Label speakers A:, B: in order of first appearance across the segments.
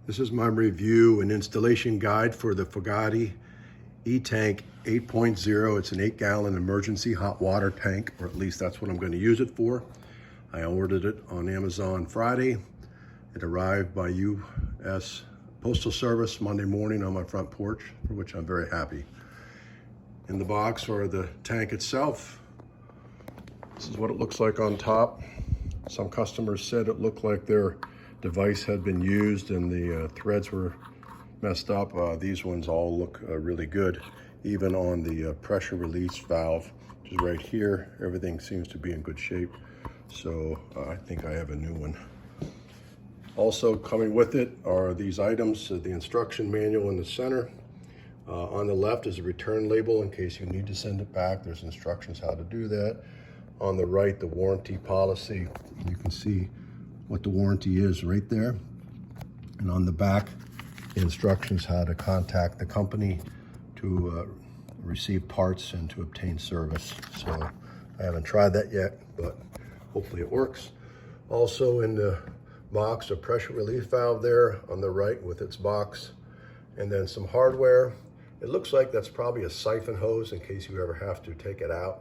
A: This is my review and installation guide for the Fogatti Etank 8.0. It's an 8-gallon emergency hot water tank, or at least that's what I'm going to use it for. I ordered it on Amazon Friday. It arrived by U.S. Postal Service Monday morning on my front porch, for which I'm very happy. In the box are the tank itself. This is what it looks like on top. Some customers said it looked like their device had been used and the threads were messed up. These ones all look really good. Even on the pressure release valve, which is right here, everything seems to be in good shape. So I think I have a new one. Also coming with it are these items, the instruction manual in the center. On the left is a return label in case you need to send it back. There's instructions how to do that. On the right, the warranty policy. You can see what the warranty is right there. And on the back, the instructions how to contact the company to receive parts and to obtain service. So I haven't tried that yet, but hopefully it works. Also in the box, a pressure relief valve there on the right with its box, and then some hardware. It looks like that's probably a siphon hose in case you ever have to take it out.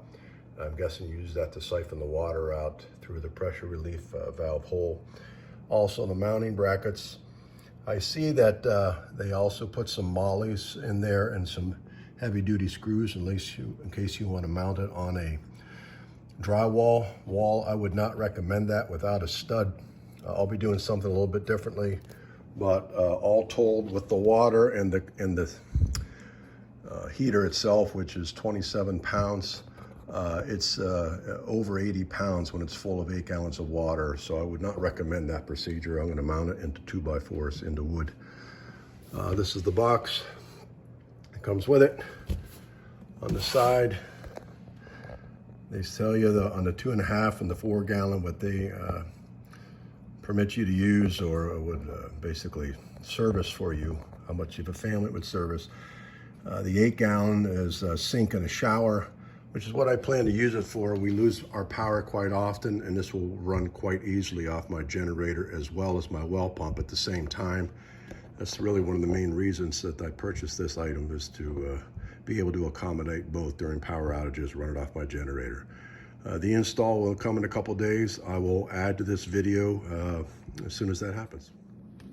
A: I'm guessing you use that to siphon the water out through the pressure relief valve hole. Also the mounting brackets. I see that they also put some mollies in there and some heavy duty screws in case you want to mount it on a drywall wall. I would not recommend that without a stud. I'll be doing something a little bit differently, but all told, with the water and the heater itself, which is 27 pounds, it's over 80 pounds when it's full of 8 gallons of water. So I would not recommend that procedure. I'm going to mount it into 2x4s into wood. This is the box. It comes with it. On the side, they tell you on the 2.5 and the 4 gallon what they permit you to use, or would basically service for you, how much of a family it would service. The 8 gallon is a sink and a shower, which is what I plan to use it for. We lose our power quite often, and this will run quite easily off my generator as well as my well pump at the same time. That's really one of the main reasons that I purchased this item, is to be able to accommodate both during power outages, run it off my generator. The install will come in a couple days. I will add to this video as soon as that happens.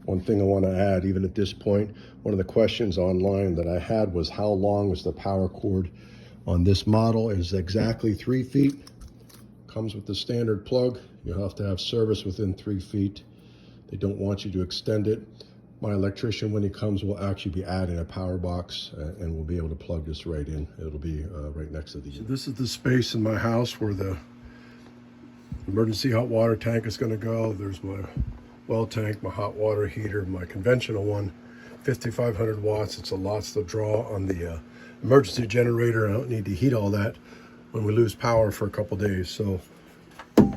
A: One thing I want to add, even at this point, one of the questions online that I had was how long is the power cord on this model. It is exactly 3 feet. Comes with the standard plug. You'll have to have service within 3 feet. They don't want you to extend it. My electrician, when he comes, will actually be adding a power box and we'll be able to plug this right in. It'll be right next to the unit. So this is the space in my house where the emergency hot water tank is going to go. There's my well tank, my hot water heater, my conventional one, 5,500 watts. It's a lot to draw on the emergency generator. I don't need to heat all that when we lose power for a couple days. So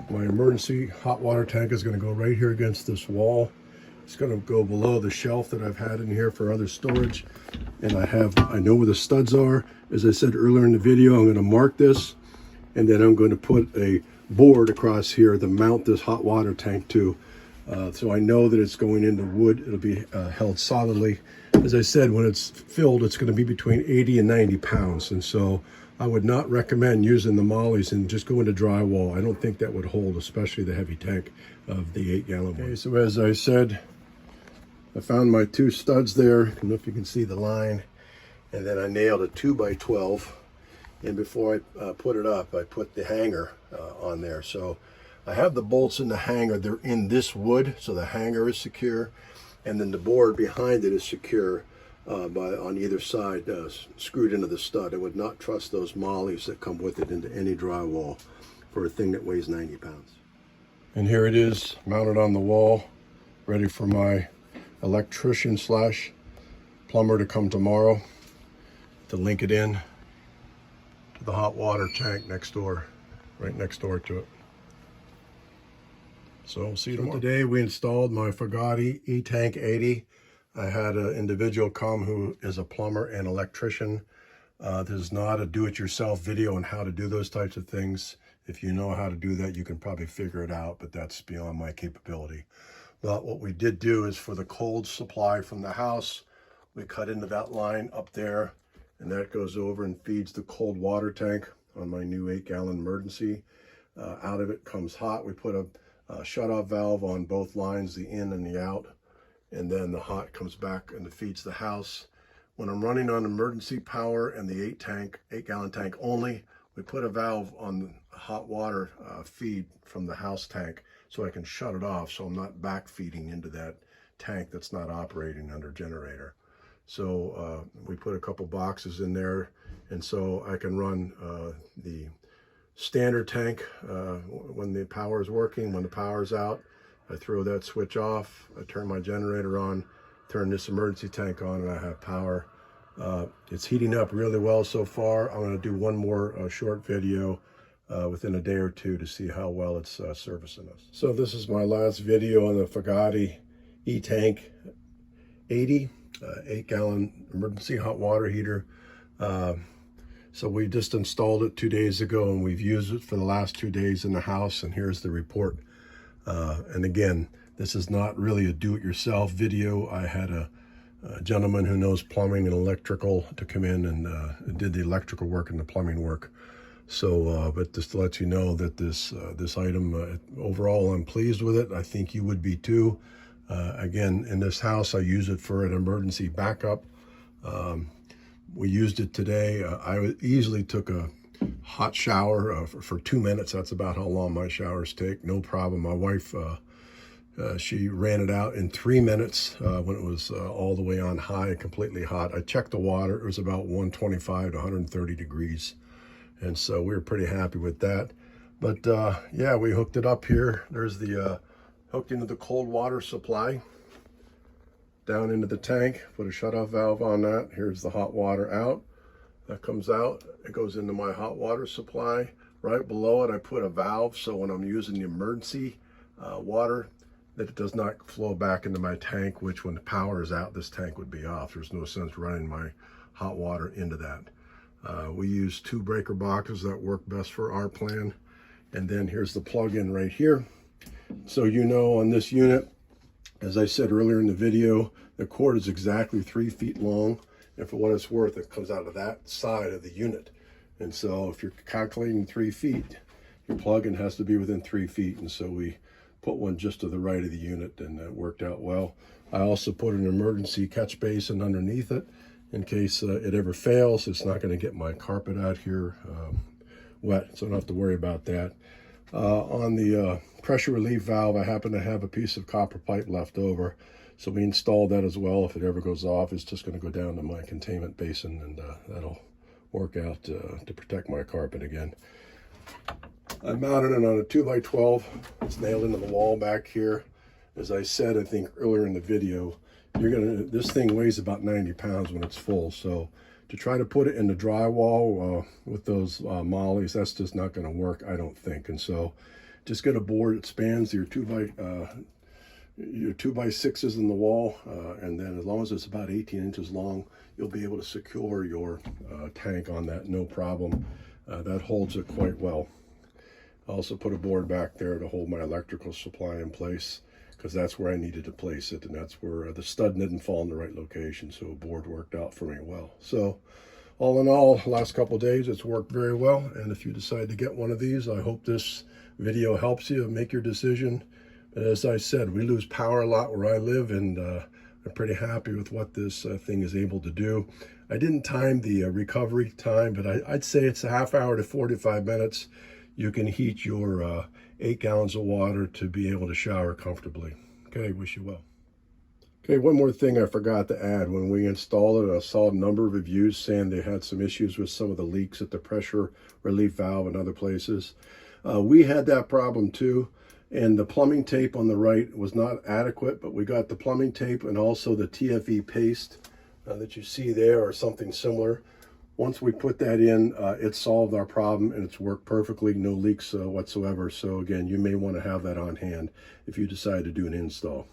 A: my emergency hot water tank is going to go right here against this wall. It's going to go below the shelf that I've had in here for other storage. And I know where the studs are. As I said earlier in the video, I'm going to mark this, and then I'm going to put a board across here to mount this hot water tank to. So I know that it's going into wood. It'll be held solidly. As I said, when it's filled, it's going to be between 80 and 90 pounds. And so I would not recommend using the mollies and just go into drywall. I don't think that would hold, especially the heavy tank of the 8 gallon one. Okay, so as I said, I found my 2 studs there. I don't know if you can see the line. And then I nailed a 2x12. And before I put it up, I put the hanger on there. So I have the bolts in the hanger. They're in this wood, so the hanger is secure. And then the board behind it is secure on either side, screwed into the stud. I would not trust those mollies that come with it into any drywall for a thing that weighs 90 pounds. And here it is, mounted on the wall, ready for my electrician / plumber to come tomorrow to link it in to the hot water tank next door, right next door to it. So we'll see you tomorrow. Today we installed my Fogatti Etank 80. I had an individual come who is a plumber and electrician. This is not a do-it-yourself video on how to do those types of things. If you know how to do that, you can probably figure it out, but that's beyond my capability. But what we did do is for the cold supply from the house, we cut into that line up there, and that goes over and feeds the cold water tank on my new 8-gallon emergency. Out of it comes hot. We put a shut-off valve on both lines, the in and the out, and then the hot comes back and it feeds the house. When I'm running on emergency power and the 8-gallon tank only, we put a valve on the hot water feed from the house tank so I can shut it off so I'm not back feeding into that tank that's not operating under generator. So we put a couple boxes in there, and so I can run the standard tank when the power is working. When the power's out, I throw that switch off, I turn my generator on, turn this emergency tank on, and I have power. It's heating up really well so far. I'm going to do one more short video within a day or two to see how well it's servicing us. So this is my last video on the Fogatti Etank 80, 8-gallon emergency hot water heater. So we just installed it 2 days ago, and we've used it for the last 2 days in the house, and here's the report. And again, this is not really a do-it-yourself video. I had a gentleman who knows plumbing and electrical to come in and did the electrical work and the plumbing work. So, but just to let you know that this item, overall, I'm pleased with it. I think you would be too. Again, in this house, I use it for an emergency backup. We used it today. I easily took a hot shower for 2 minutes. That's about how long my showers take. No problem. My wife, she ran it out in 3 minutes when it was all the way on high, completely hot. I checked the water. It was about 125 to 130 degrees. And so we were pretty happy with that. But yeah, we hooked it up here. There's the hooked into the cold water supply down into the tank. Put a shut-off valve on that. Here's the hot water out. That comes out. It goes into my hot water supply. Right below it, I put a valve so when I'm using the emergency water, that it does not flow back into my tank, which when the power is out, this tank would be off. There's no sense running my hot water into that. We use 2 breaker boxes that work best for our plan. And then here's the plug-in right here. So you know, on this unit, as I said earlier in the video, the cord is exactly 3 feet long. And for what it's worth, it comes out of that side of the unit. And so if you're calculating 3 feet, your plug-in has to be within 3 feet. And so we put one just to the right of the unit, and that worked out well. I also put an emergency catch basin underneath it in case it ever fails. It's not going to get my carpet out here wet, so I don't have to worry about that. On the pressure relief valve, I happen to have a piece of copper pipe left over, so we installed that as well. If it ever goes off, it's just going to go down to my containment basin, and that'll work out to protect my carpet again. I mounted it on a 2x12. It's nailed into the wall back here. As I said, I think earlier in the video, this thing weighs about 90 pounds when it's full. So to try to put it in the drywall with those mollies, that's just not going to work, I don't think. And so just get a board that spans your 2x6s in the wall, and then as long as it's about 18 inches long, you'll be able to secure your tank on that, no problem. That holds it quite well. I also put a board back there to hold my electrical supply in place, because that's where I needed to place it, and that's where the stud didn't fall in the right location, so a board worked out for me well. So all in all, last couple of days, it's worked very well, and if you decide to get one of these, I hope this video helps you make your decision. But as I said, we lose power a lot where I live, and I'm pretty happy with what this thing is able to do. I didn't time the recovery time, but I'd say it's a half hour to 45 minutes. You can heat your 8 gallons of water to be able to shower comfortably. Okay, wish you well. Okay, one more thing I forgot to add. When we installed it, I saw a number of reviews saying they had some issues with some of the leaks at the pressure relief valve and other places. We had that problem too, and the plumbing tape on the right was not adequate, but we got the plumbing tape and also the TFE paste that you see there, or something similar. Once we put that in, it solved our problem, and it's worked perfectly, no leaks whatsoever. So again, you may want to have that on hand if you decide to do an install.